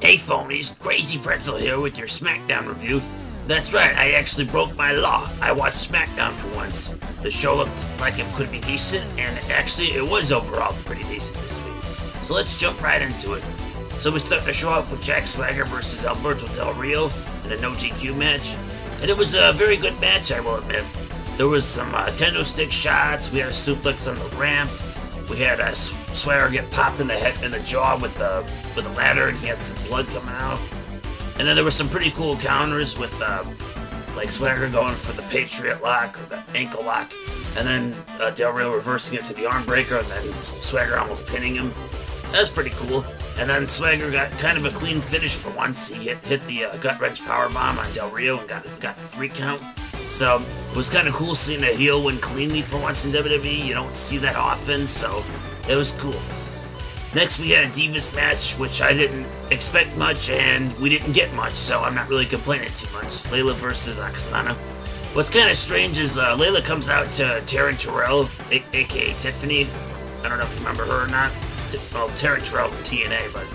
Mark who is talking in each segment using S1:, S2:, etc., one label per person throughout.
S1: Hey phonies, Crazy Pretzel here with your SmackDown review. That's right, I actually broke my law. I watched SmackDown for once. The show looked like it could be decent, and actually it was overall pretty decent this week. So let's jump right into it. So we start the show off with Jack Swagger versus Alberto Del Rio in a no GQ match. And it was a very good match, I will admit. There was some kendo stick shots, we had a suplex on the ramp, we had Swagger get popped in the head and the jaw with a ladder, and he had some blood coming out. And then there were some pretty cool counters with like Swagger going for the Patriot lock or the ankle lock, and then Del Rio reversing it to the arm breaker, and then Swagger almost pinning him. That was pretty cool. And then Swagger got kind of a clean finish for once. He hit the gut wrench powerbomb on Del Rio and got the 3 count. So it was kind of cool seeing a heel win cleanly for once in WWE. You don't see that often, so it was cool. Next we had a Divas match, which I didn't expect much, and we didn't get much, so I'm not really complaining too much. Layla versus Oksana. What's kind of strange is Layla comes out to Taryn Terrell, aka Tiffany. I don't know if you remember her or not. Well, Taryn Terrell from TNA, but...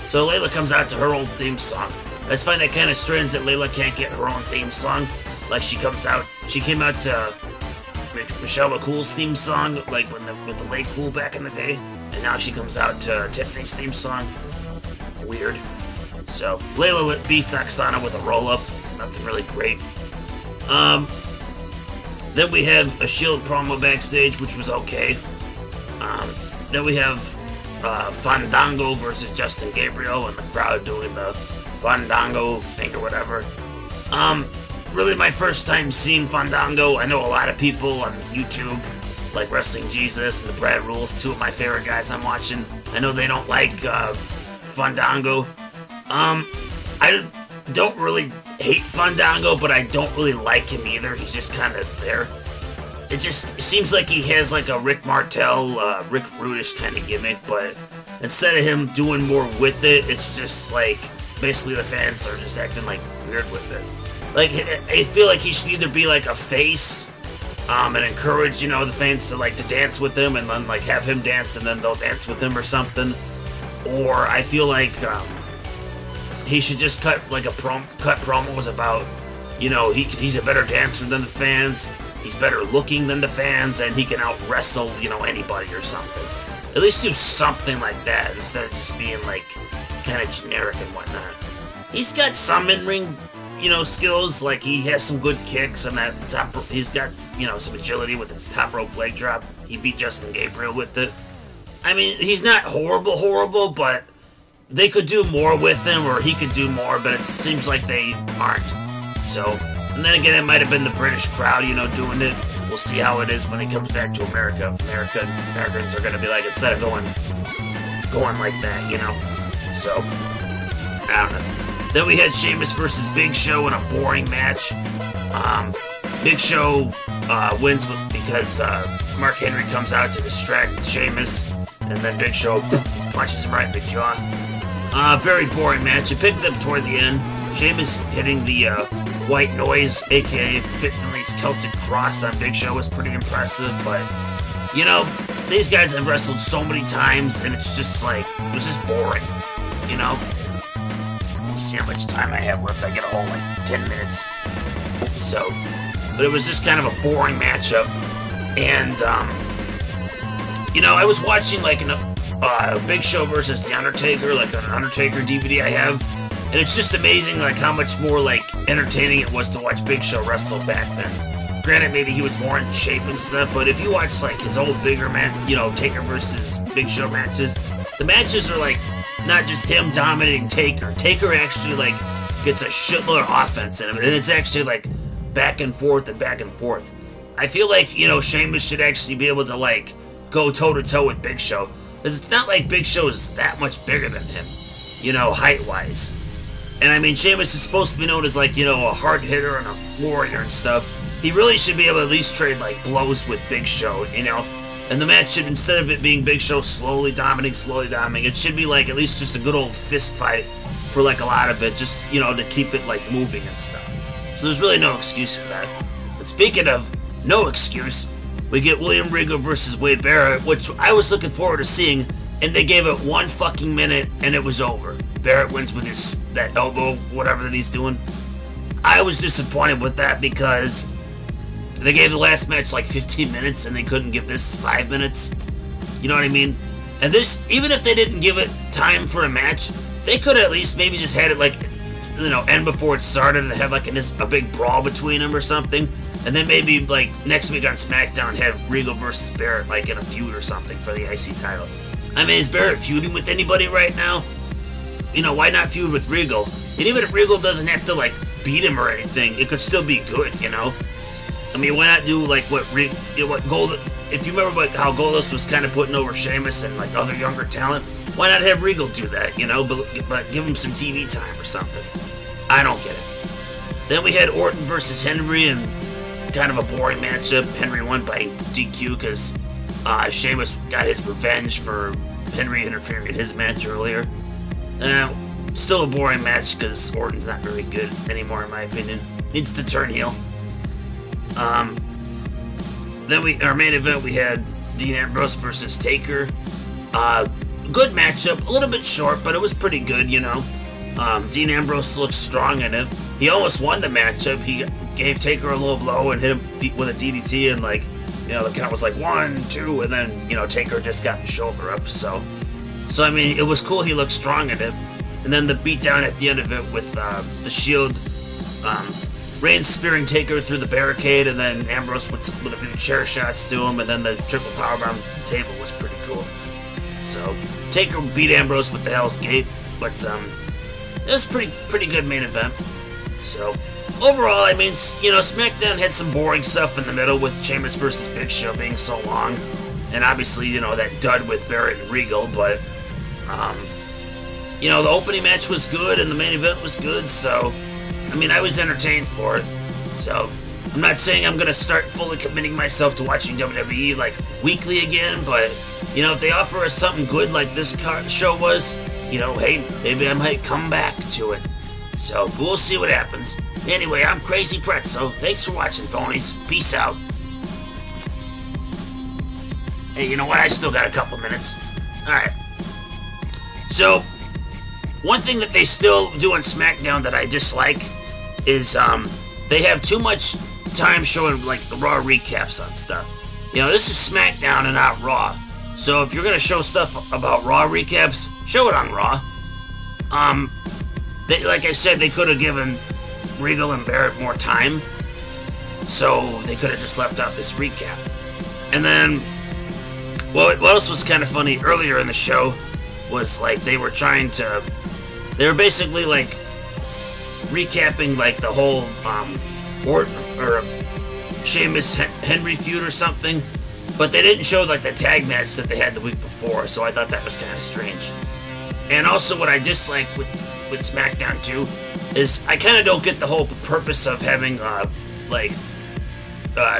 S1: So Layla comes out to her old theme song. I just find that kind of strange that Layla can't get her own theme song. Like she came out to Michelle McCool's theme song, like with the late Cool back in the day. And now she comes out to Tiffany's theme song. Weird. So, Layla beats Oksana with a roll-up. Nothing really great. Then we had a Shield promo backstage, which was okay. Then we have Fandango versus Justin Gabriel, and the crowd doing the Fandango thing or whatever. Really my first time seeing Fandango. I know a lot of people on YouTube, like Wrestling Jesus and the Brad Rules, 2 of my favorite guys I'm watching. I know they don't like Fandango. I don't really hate Fandango, but I don't really like him either. He's just kind of there. It just seems like he has like a Rick Martel, Rick Rudish kind of gimmick, but instead of him doing more with it, it's just like basically the fans are just acting like weird with it. Like, I feel like he should either be like a face, and encourage, you know, the fans to like to dance with him, and then like have him dance, and then they'll dance with him or something. Or I feel like he should just cut promos about, you know, he's a better dancer than the fans, he's better looking than the fans, and he can out wrestle, you know, anybody or something. At least do something like that instead of just being like kind of generic and whatnot. He's got some in-ring, you know, skills, like he has some good kicks and that he's got, you know, some agility with his top rope leg drop. He beat Justin Gabriel with it. I mean, he's not horrible, but they could do more with him, or he could do more, but it seems like they aren't. So, and then again, it might have been the British crowd, you know, doing it. We'll see how it is when he comes back to America. Americans are gonna be like, instead of going like that, you know. So, I don't know. Then we had Sheamus versus Big Show in a boring match. Big Show wins because Mark Henry comes out to distract Sheamus, and then Big Show punches him right in the jaw. Very boring match. It picked up toward the end. Sheamus hitting the white noise, aka Fit Finley's Celtic Cross on Big Show was pretty impressive, but, you know, these guys have wrestled so many times, and it's just like, it's just boring, you know? See how much time I have left. I get a whole like 10 minutes. So, but it was just kind of a boring matchup. And you know, I was watching like a Big Show versus The Undertaker, like an Undertaker DVD I have, and it's just amazing like how much more like entertaining it was to watch Big Show wrestle back then. Granted, maybe he was more in shape and stuff, but if you watch like his old bigger match, you know, Taker versus Big Show matches, the matches are like not just him dominating Taker. Taker actually, like, gets a shitload of offense in him, and it's actually, like, back and forth and back and forth. I feel like, you know, Sheamus should actually be able to, like, go toe-to-toe with Big Show, because it's not like Big Show is that much bigger than him, you know, height-wise. And, I mean, Sheamus is supposed to be known as, like, you know, a hard hitter and a warrior and stuff. He really should be able to at least trade, like, blows with Big Show, you know? And the match should, instead of it being Big Show slowly dominating, it should be like at least just a good old fist fight for like a lot of it, just, you know, to keep it like moving and stuff. So there's really no excuse for that. But speaking of no excuse, we get William Regal versus Wade Barrett, which I was looking forward to seeing, and they gave it 1 fucking minute and it was over. Barrett wins with that elbow, whatever that he's doing. I was disappointed with that because they gave the last match like 15 minutes and they couldn't give this 5 minutes. You know what I mean? And this, even if they didn't give it time for a match, they could have at least maybe just had it like, you know, end before it started and have like a big brawl between them or something. And then maybe like next week on SmackDown have Regal versus Barrett like in a feud or something for the IC title. I mean, is Barrett feuding with anybody right now? You know, why not feud with Regal? And even if Regal doesn't have to like beat him or anything, it could still be good, you know? I mean, why not do like what Gold? If you remember how Goldust was kind of putting over Sheamus and like other younger talent, why not have Regal do that, you know? But give him some TV time or something. I don't get it. Then we had Orton versus Henry and kind of a boring matchup. Henry won by DQ because Sheamus got his revenge for Henry interfering in his match earlier. Still a boring match because Orton's not very good anymore, in my opinion. Needs to turn heel. Then our main event, we had Dean Ambrose versus Taker. Good matchup, a little bit short, but it was pretty good, you know. Dean Ambrose looks strong in it. He almost won the matchup. He gave Taker a low blow and hit him with a DDT, and like, you know, the count was like 1, 2, and then, you know, Taker just got the shoulder up. So I mean, it was cool. He looked strong in it. And then the beatdown at the end of it with the Shield, Reigns spearing Taker through the barricade, and then Ambrose with a few chair shots to him, and then the triple powerbomb to the table was pretty cool. So Taker beat Ambrose with the Hell's Gate, but it was pretty good main event. So overall, I mean, you know, SmackDown had some boring stuff in the middle with Sheamus versus Big Show being so long, and obviously, you know, that dud with Barrett and Regal, but you know, the opening match was good and the main event was good, so I mean, I was entertained for it. So I'm not saying I'm gonna start fully committing myself to watching WWE like weekly again, but you know, if they offer us something good like this show was, you know, hey, maybe I might come back to it. So we'll see what happens. Anyway, I'm Crazy Pretzel. Thanks for watching, phonies. Peace out. Hey, you know what? I still got a couple minutes. Alright. So, one thing that they still do on SmackDown that I dislike is they have too much time showing like the Raw recaps on stuff. You know, this is SmackDown and not Raw. So if you're gonna show stuff about Raw recaps, show it on Raw. Like I said, they could have given Regal and Barrett more time, so they could have just left off this recap. And then, what else was kind of funny earlier in the show was like they were basically like recapping like the whole Orton or Sheamus Henry feud or something, but they didn't show like the tag match that they had the week before, so I thought that was kind of strange. And also what I dislike with SmackDown too is I kind of don't get the whole purpose of having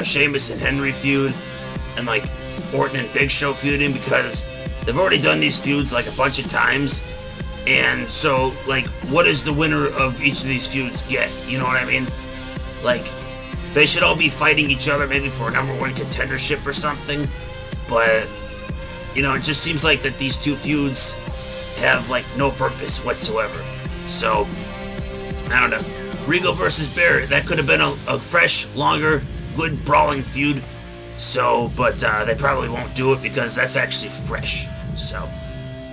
S1: Sheamus and Henry feud and like Orton and Big Show feuding, because they've already done these feuds like a bunch of times, and so like what does the winner of each of these feuds get? You know what I mean? Like they should all be fighting each other maybe for a #1 contendership or something, but you know, it just seems like that these two feuds have like no purpose whatsoever. So I don't know. Regal versus Barrett, that could have been a fresh, longer, good brawling feud. So, but they probably won't do it because that's actually fresh. So,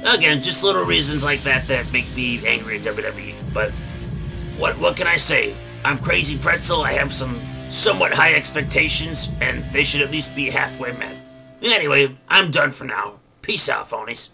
S1: again, just little reasons like that that make me angry at WWE. But what can I say? I'm Crazy Pretzel. I have some somewhat high expectations, and they should at least be halfway met. Anyway, I'm done for now. Peace out, phonies.